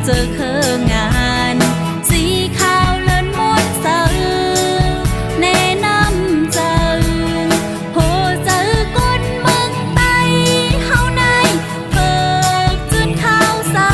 เจอเคองานสีขาวเลินมดเสาแนะนำเจอโหเจอก้นเมืองไตเฮาในเพิกจุดข้าวเสา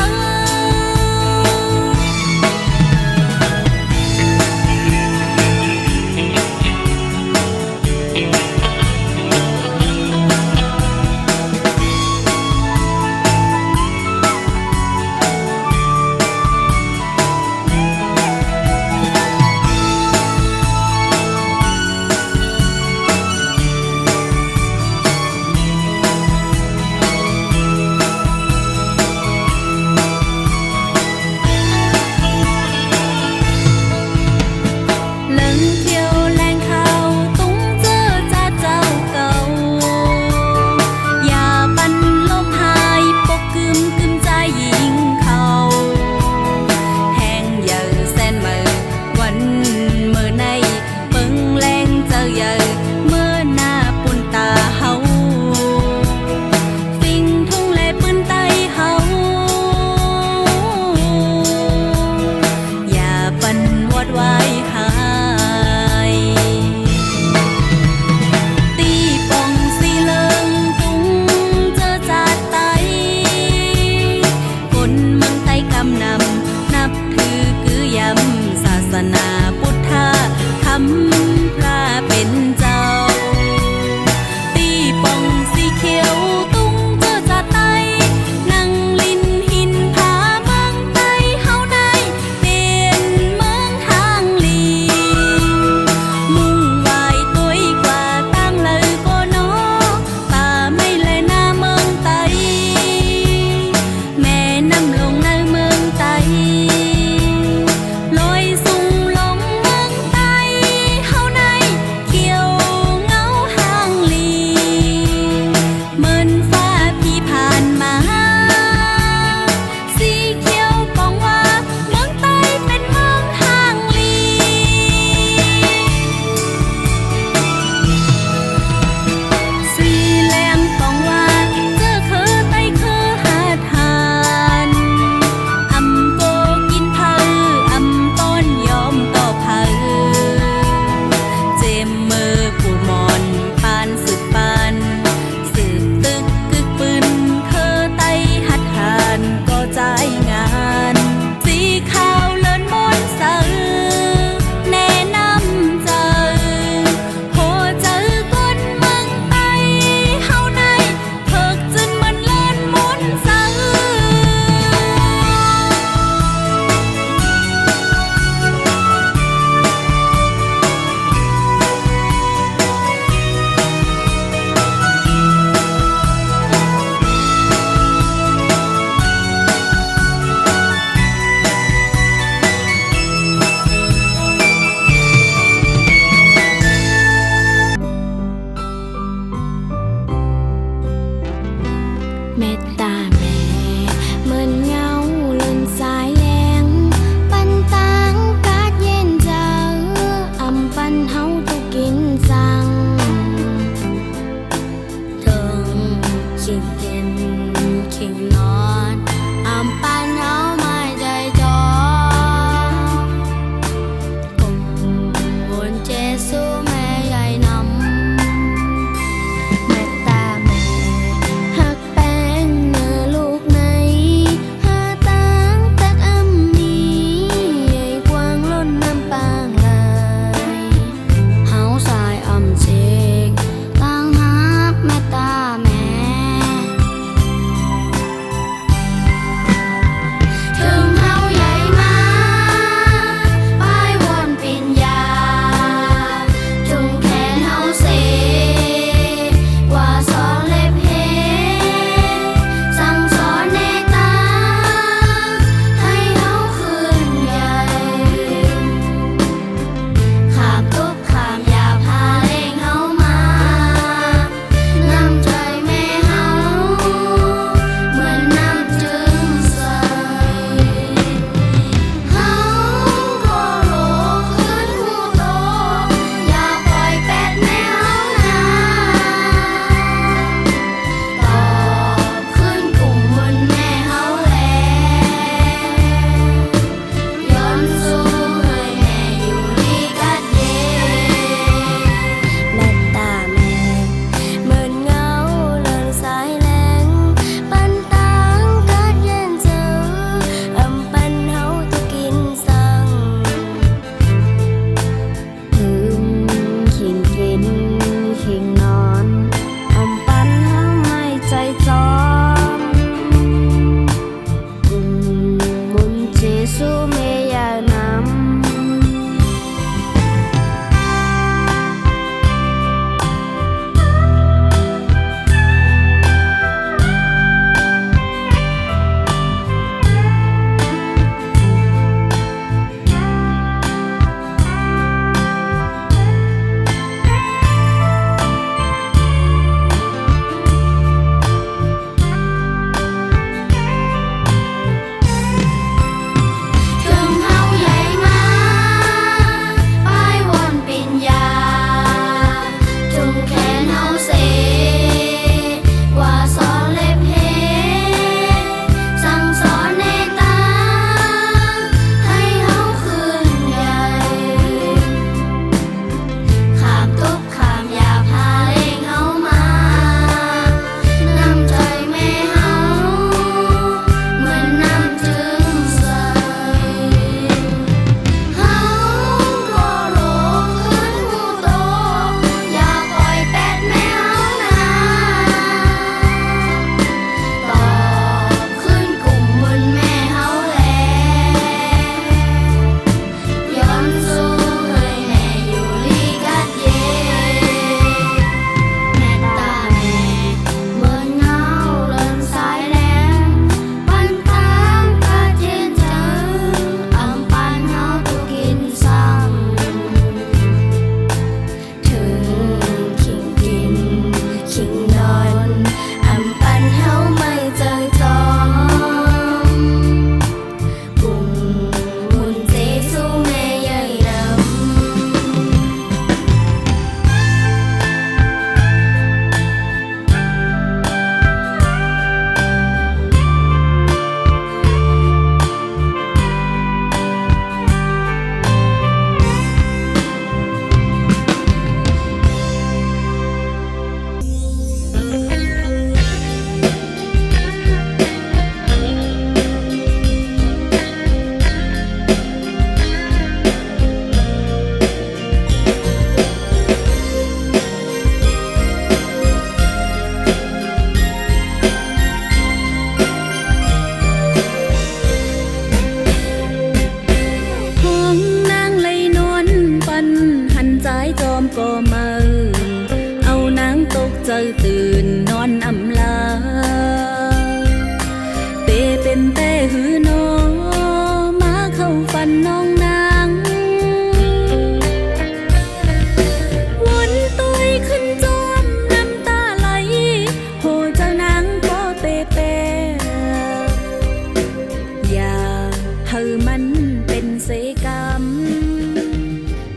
ธอมันเป็นเสกรรม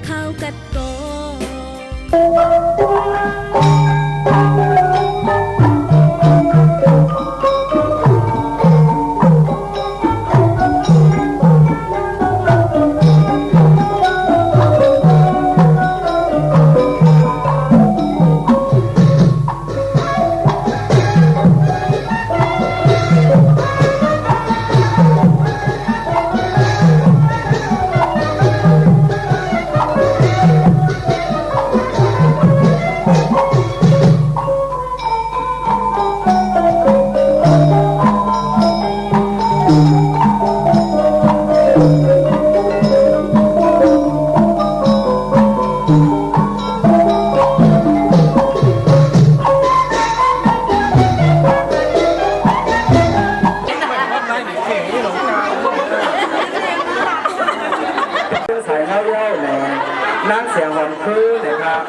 ข้าวกัดโก ใส่เล่าเล่าแหนนั่งเสียงหอนคือนะครับ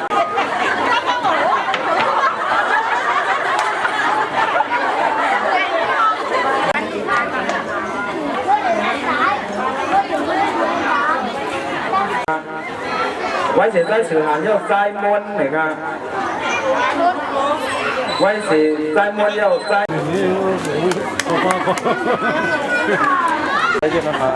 ไว้เสียใจสื่อหางเยอะใจมนนะครับไว้เสียใจมนเยอะใจได้ยินไหมครับ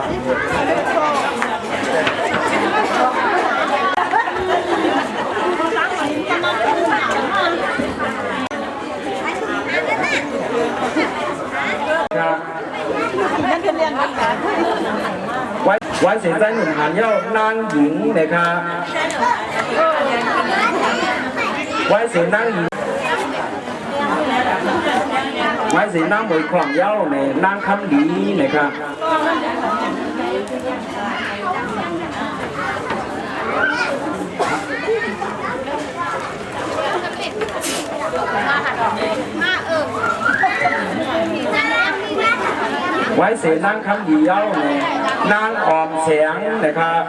ไว้เสียใจหนุ่มหันเย้านางหญิงนะครับไว้เสียนางหญิงไว้เสียนางมวยของเย้าในนางคำดีนะครับไว้เสียนางคำดีเย้าในนางออมเสียงนะครับ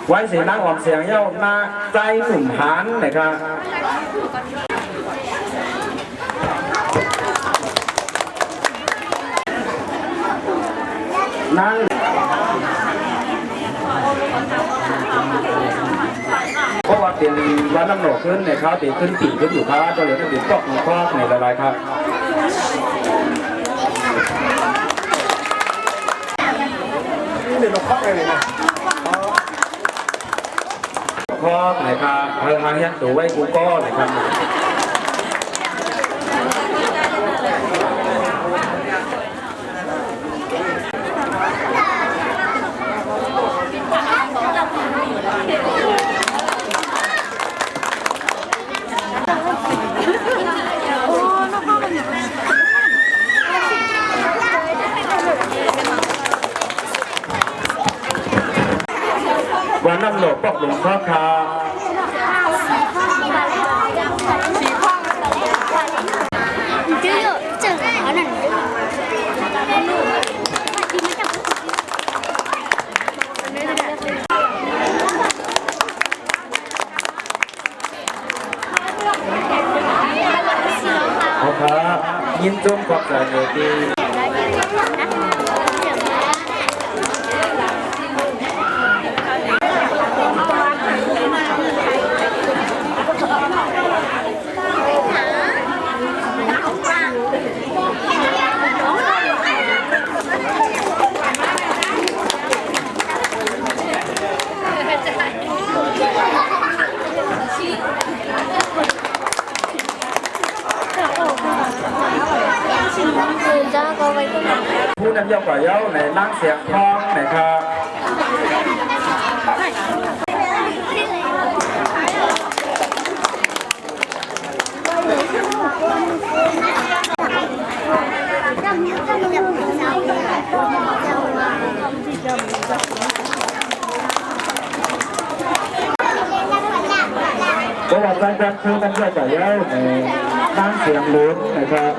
ไว้เสียนางออมเสียงเย้านาใจหนุ่มหันนะครับนั่งเพราะว่าเป็นวันน้ำหนกขึ้นในเขาตีขึ้นตีขึ้นอยู่ครับตัวเหลือก็ติดตกในครอบในละลายครับนี่เป็นครอบเลยนะครอบไหนครับทางยันตัวไว้กูก็ไหนครับวันน้ำหลบปอกหลวงพ่อคาขอบครับยินจมขอบใจเลยดีผู้นำยกก่อเย้าในนั่งเสียงคล้องนะครับก็ว่าการจัดคือการยกก่อเย้าในนั่งเสียงลุ้นนะครับ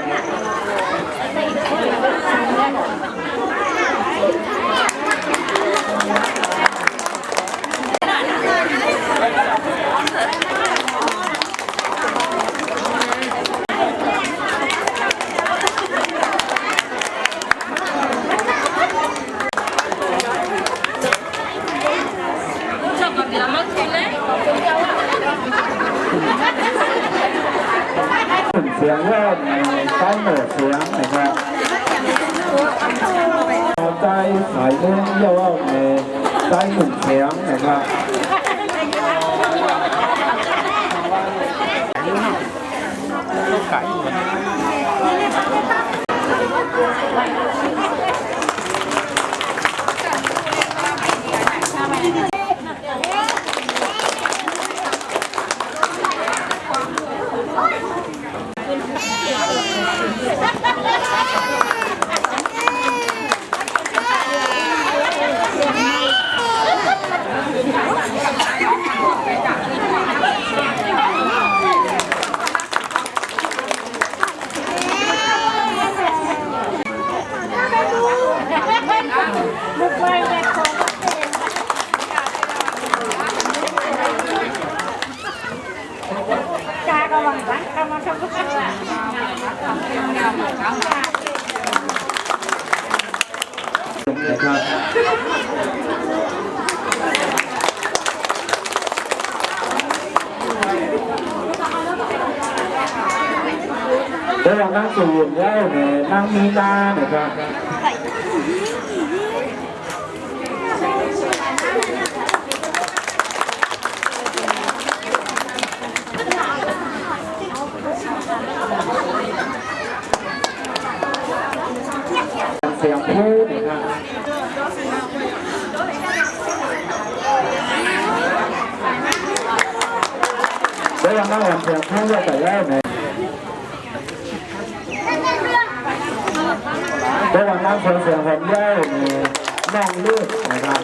ใจสายเลื่อนเยี่ยวในใจหนุ่มเสียงนะครับนะครับแล้วเรานั่งสูงแล้วเนี่ยนั่งมีนานะครับเสียงพูดนะครับแล้วเรานั่งเสียงพูดแต่แล้วเนี่ยแล้วเรานั่งเสียงผมแล้วเนี่ยน้องเลือดนะครับ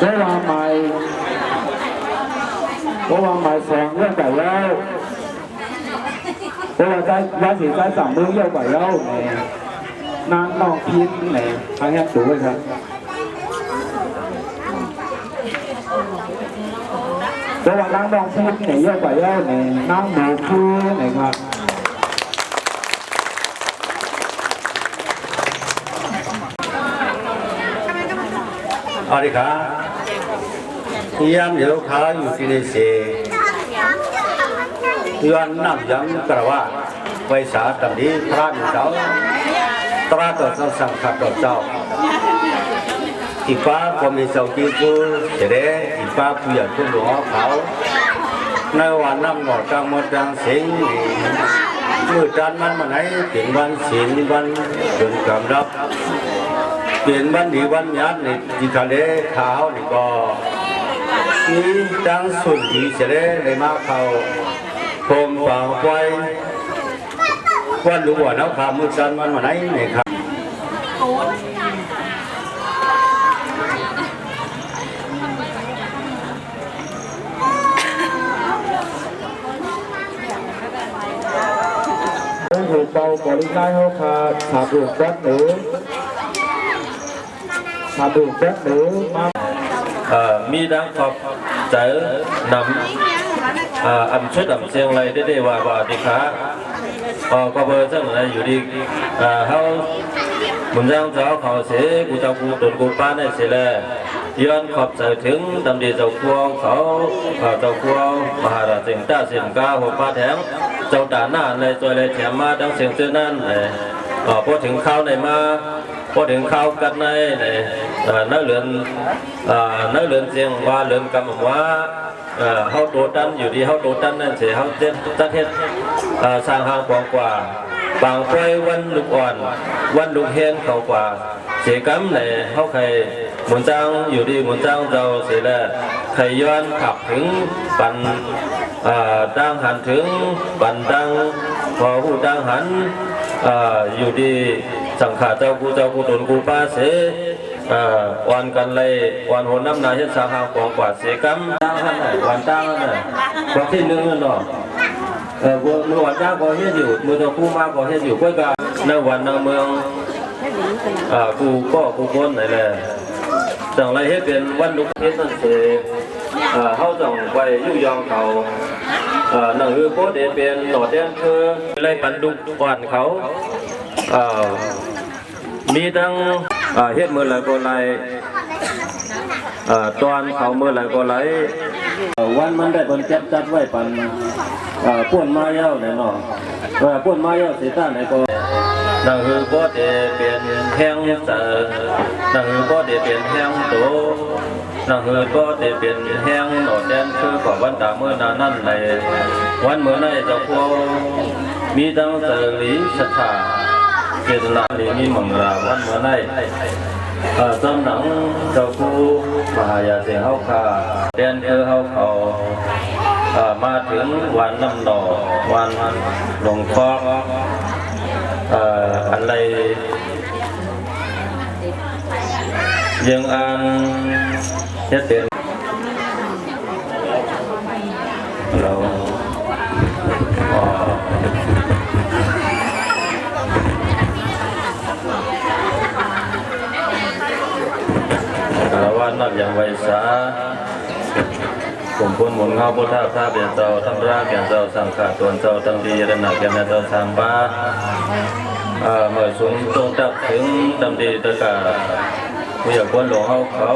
แล้วเราใหม่แสงเรื่องแต่แล้วเพราะว่าได้สีได้สั่งมือเยอะกว่าแล้วนางนองพินไหนทางแฮปดูเลยครับเพราะว่านางนองพินไหนเยอะกว่าแล้วไหนนางหมูคือไหนครับสวัสดีครับยามเดี๋ยวขาอยู่ที่นี่เสียย้อนน้ำย้ำกระว่าไว้สาตันนี้พระมีเจ้าตราต่อสังขัดต่อเจ้าอีฟ้าพอมีเสาจีจูเสด็จอีฟ้าผู้ใหญ่ผู้หลวงเขาในวันน้ำหนอดจังหมดจังสิงมือจันมันมาไหนถึงวันศีลวันเดินกำรับเปลี่ยนวันดีวันยัดในที่ทะเลขาวนี่ก็มีจังสุนดีเสด็จในมาเขาโคมฝังไว้วันรู้ว่าแล้วขามือจันมันมาไหนเนี่ยครับถูกเบาบริการเขาค่ะถาดูแป๊บหรือมา มีดังขอบใจนำอันชุดอันเสียงไรได้ว่าดีค่ะก็เบอร์จังไรอยู่ดีเขาบุญจังเจ้าเขาเสียกูเจ้ากูตนกูป้าได้เสียแล้วย้อนขอบใจถึงดำดีเจ้าพวงเขาเจ้าพวงมหาราชสิงห์ต้าสิงห์ก้าหัวป้าแถมเจ้าด่าหน้าในจอยเลยแถมมาดังเสียงเจ้านั่นพอถึงข้าวในมาพอถึงข้าวกันในเนื้อเลือนเสียงว่าเลือนกำว่าเขาโดดดันอยู่ที่เขาโดดดันนั่นเสียเขาเจ็ดจัดเฮ็ดสร้างห้างกว่าบางไฟวันลูกอ่อนวันลูกเฮนเขากว่าเสียกำในเขาใครหมุนจังอยู่ดีหมุนจังเจ้าเสียแล้วใครย้อนขับถึงปันดังหันถึงปันดังพอหูดังหันอยู่ดีสังขารเจ้ากูตนกูป้าเสวันกันเลยวันหัวน้ำนาเฮ็ดสาหาของกว่าเสียกำดังหันวันตั้งนั่นวันที่หนึ่งนั่นเนาะมือวันจ้าก็เฮ็ดอยู่มือเจ้าคู่มาก็เฮ็ดอยู่ก็การในวันในเมืองกูคนไหนแหละจังไรให้เป็นวันลุกเฮ็ดนั่นเสียเขาจังไปยุ่ยองเขาหนังคือโคตรเป็นหนอดแดงคือไรปันดุก่อนเขามีทั้งเฮ็ดมือไหลก็ไหลตอนเขามือไหลก็ไหล วันมันได้บนจัดไว้ปันป่วนมาเย้าเนี่ยเนาะป่วนมาเย้าสีต้าไหนก็นั่งคือบ่ได้เป็นแห้งเจอนั่งคือบ่ได้เป็นแห้งโตนั่งคือบ่ได้เป็นแห้งหนอดแดนคือก่อวันดาเมื่อนานั่นในวันเมื่อนั้นเจ้าพวกมีตั้งแต่ลีศรัทธาเจตนาลีมีมังราวันเมื่อนั้นสำนักเจ้าครูมหายาเสียงเฮาคาแดนคือเฮาเขามาถึงวันน้ำหนอวันหลวงพ่ออะไรยังอ่านเฮ็ดเป็นเราวันนับอย่างไวสาผมพูนหมุนเข้าพุทธะพระเบียนเจ้าทั้งร่างเบียนเจ้าสังขารตนเจ้าทั้งดีระนาเบียนเจ้าสามบ้าเมื่อสูงตรงตักถึงดำดีตะกาผู้อยากพ้นหลวงเขา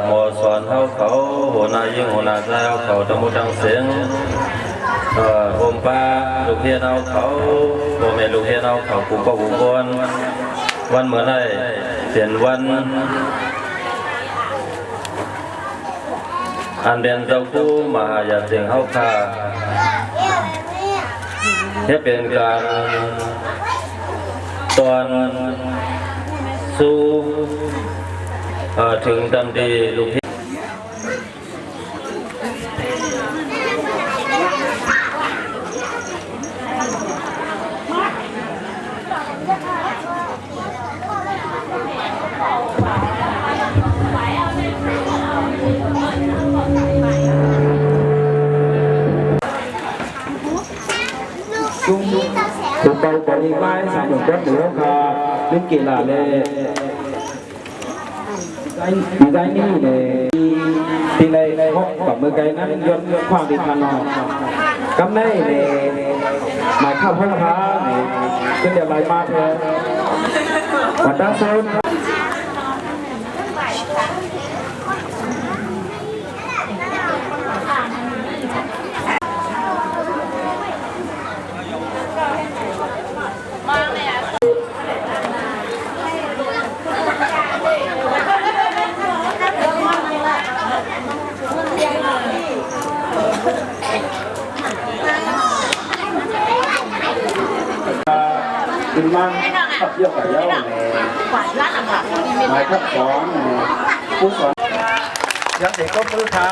หมอสอนเขาหัวหน้ายิ่งหัวหน้าใจเขาตะมุดังเสียงโอมป้าลูกเฮียนเขาโอเมลูกเฮียนเขากูก็บุกวนวันเมื่อไรเปลี่ยนวันอันเด่นเจ้าคู่มหายาเสียงเฮาคาให้เป็นการตอนสู้ถึงดำดีลูกพี่ถูกเบาบริไม้สามหนุ่มรถหรือค่ะนึกกี่ละเลยดีใจนี่เลยที่ในห้องกับมือไกลนั้นย้อนความดีพันนอกำได้เลยหมายข้าวพ่อค้าเนี่ยก็เดี๋ยวไล่มาเถอะวัดตาโซนกินมันขับเยอะกว่าเยอะเลยหมายขับสอนผู้สอนยังเด็กก็มือขา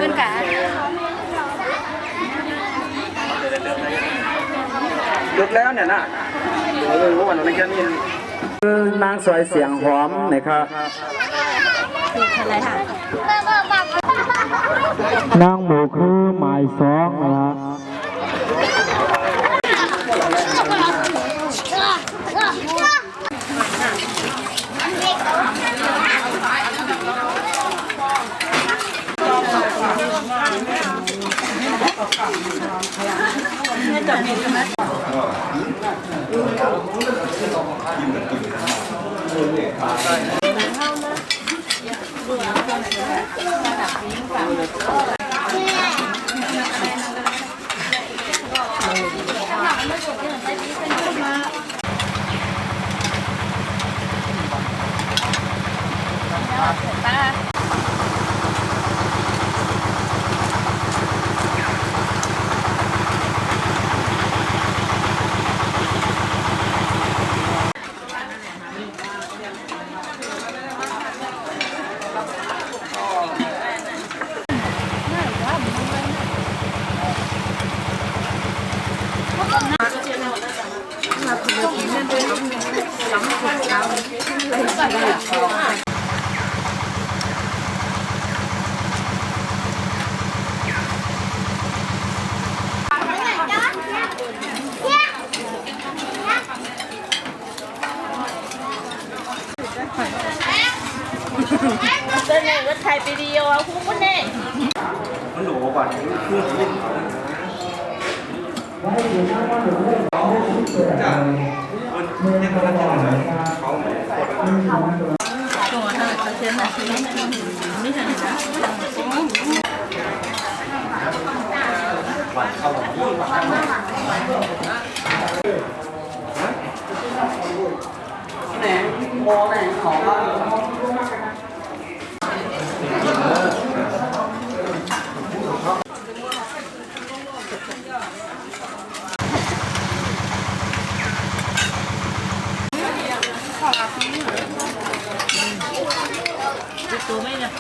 ขึ้นกะหยุดแล้วเนี่ยนะรู้วันนี้แค่นี้คือนางสวยเสียงหอมนะครับนางหมูคือหมายสองนะครับ này vẫnถ่ายvideoเอาคู่คนนี้ มันหนูกว่าคือเล่นเขาจ้ามันยังกำลังจะอะไรเขาตัวนั่นเขาเช่นน่ะไม่ใช่นะวันเข้าที่วันแหนมอแหนของเราตัวไม่เนี่ย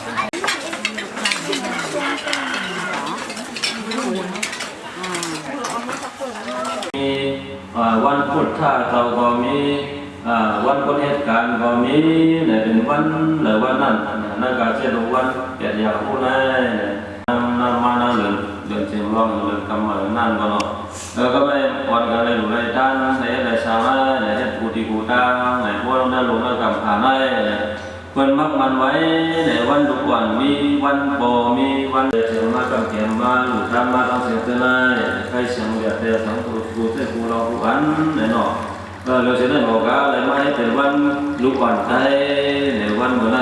มีวันพุธถ้าเราก็มีวันคนเหตุการณ์ก็มีเนี่ยเป็นวันหรือวันนั้นนั่นก็จะดูวันเกียรติยาผู้ใดนั่นมานั่นเรื่องเชียงรองเรื่องกำเนิดนั่นก็เนาะแล้วก็ไม่วันกันเลยหรือไรด้านไหนชาวไหนผู้ที่ผู้ดังไหนพวกเราได้ลงได้กำผ่านได้เพิ่นมักมันไว้ในวันทุกวันมีวันโปมีวันเสียงมากำเขียนมาหลุดทำมาต้องเสียงเตือนได้ใครเสียงเดียดเดียดทั้งกูเสียกูเราผู้อันไหนเนาะเราเสียงได้บอกกันเลยไม่เป็นวันลูกวันไทยในวันเมื่อไร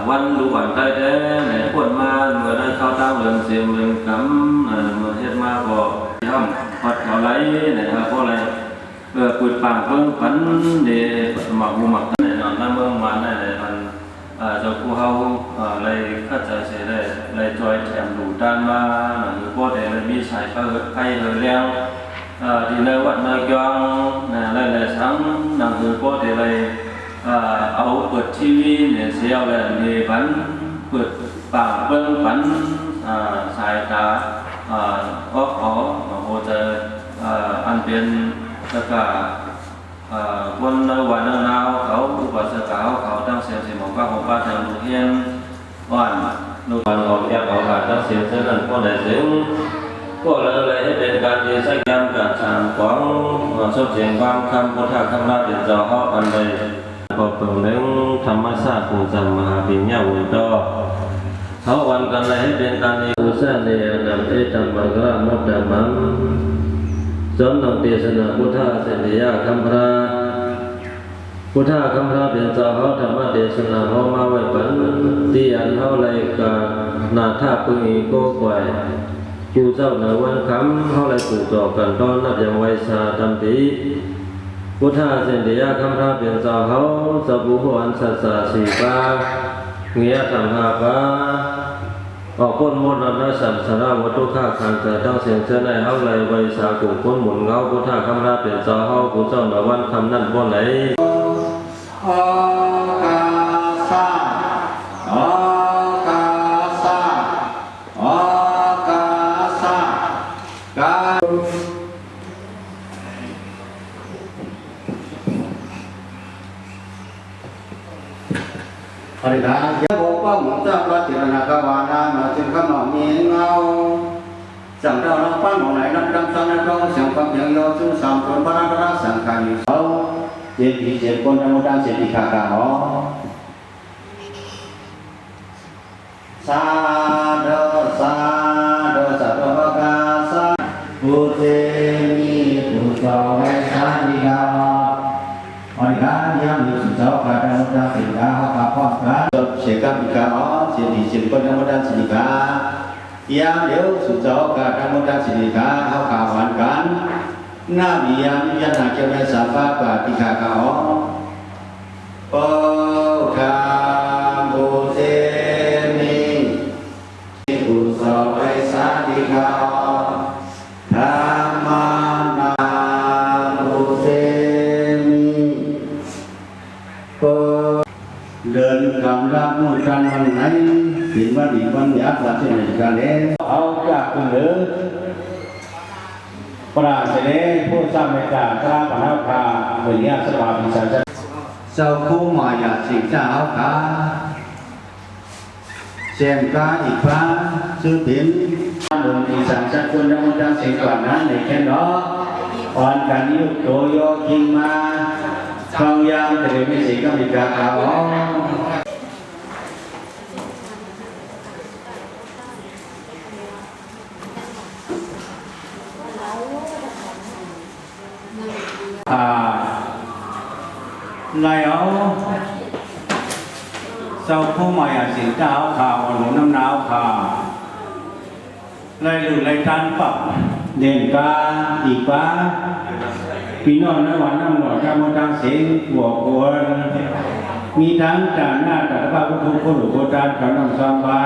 วันลูกวันไทยแท้ในพวดมาเมื่อได้เข้าตั้งเรื่องเสียงเรื่องกำเมื่อเฮ็ดมาก็ทำพัดเขาไหลนะครับเพราะอะไรปุดปากเพิ่งฝันเดี๋ยวหมักมุหมักในนอนน้ำเมืองมันในมันเจ้าผู้เฮาเลยเข้าใจเสียได้เลยจอยแถมดูด้านมาหรือพวกเดี๋ยวมีสายไฟเลี้ยงที่ในวัดในกลางหลายๆชั้นนั่งคือพวกเดี๋ยวเลยเอาเปิดทีวีเนี่ยเสียวเลยมีฝันเปิดปากเพิ่งฝันสายตาก็ขอโหจะอันเป็นแล้วก็วันวันหนาวเขาอุปสรรคเขาตั้งเสียงสิหมอกของป้าทางลูกเฮียนวันลูกวันของแก่เขาขาดตั้งเสียงเท่านั้นก็ได้เสียงก็เลยให้เป็นการดีสักยามการสร้างของสมเสียงความคำพุทธคำราเป็นเจ้าเขาอันใดก็ตรงนึงธรรมชาติภูมิสัมมาปิญญาวุฒโตเขาวันกันเลยให้เป็นการดีอุษาเนียนำเอตัมมังกรมุตตะมังสอนนังเทศนาพุทธะเสนียคำพระพุทธะคำพระเป็นเจ้าเขาธรรมะเทศนาเขามาไว้ปันที่อันเขาเลยกานาท่าปึงอีโก้ไกวจูเจ้าในวันคำเขาเลยปู่ต่อกันตอนนับอย่างไวชาตัมติพุทธะเสนียคำพระเป็นเจ้าเขาสัพพุหันสัสสะสีปาเงียธรรมหาปาออกพ้นมนต์นัสัมสาราวัตถุข้าขันเกิดตั้งเสียงเชื่อในเฮาเลยไว้สากุพ้นหมุนเงาพุทธะคำราเป็นเจ้าเฮาผู้เจ้าหน้าวันคำนั่นบ่ไหนอากาสะอากาสะอากาสะกาปริธานเกี่ยวกับว่าหมุนจับรัติรณกวานามาจึงขนมมีเงาสั่งเราเราปั้นหมองไหนนับดำสังนับร้องเสียงความเพียงโยจุสามคนพระราชสังขารอยู่เขาเจ็บผีเจ็บคนธรรมดาเจ็บผีขาขาหอสาธุสาธุสัพพะกาสะพุทเตมิพุทโธเวสานิกาอริกายังมีสุจกาธรรมดาสิกาหาพ่อกันเสกบิกาอ๋อเจ็บผีเจ็บคนธรรมดาสิกาyang điều sụt gió cả trong một đám sinh cá hao cả hoàn cán na bị yang nhân hạt cho nên sản pháp và tị khả khảo bồ tham bồ tê mi bồ sọ bay sa tị khảo tham ma na bồ tê mi bồ đơn cảm giác một cănวันไหนถึงว่าดีวันยักษ์วันเช่นกันเองเอาจากคุณหรือปราศนี้ผู้สร้างเมตตาพระมหาภาเหมือนนี้สภาพิจารณาเจ้าคู่หมายาสิงเจ้าขาเสียงกาอีกฟ้าชื่อถิ่นหนุ่มอีสานชัดคนดำมันดังเสียงกว่านั้นในแค่น้ออ่อนกันยุคโตโยกิงมาทองยางแต่ไม่สิก็มีกาขาว lại áo sau khu mày ở xỉn ta áo khảo ở lũ năm nào khảo lại lũ lại tan phật đền caอีกว่าพี่น้องในวันน้ำหลอดการมตังเสียงหัวกวนมีทั้งจานหน้าแต่พระพุทธคุณหลวงพ่อจารย์เขานำสามบา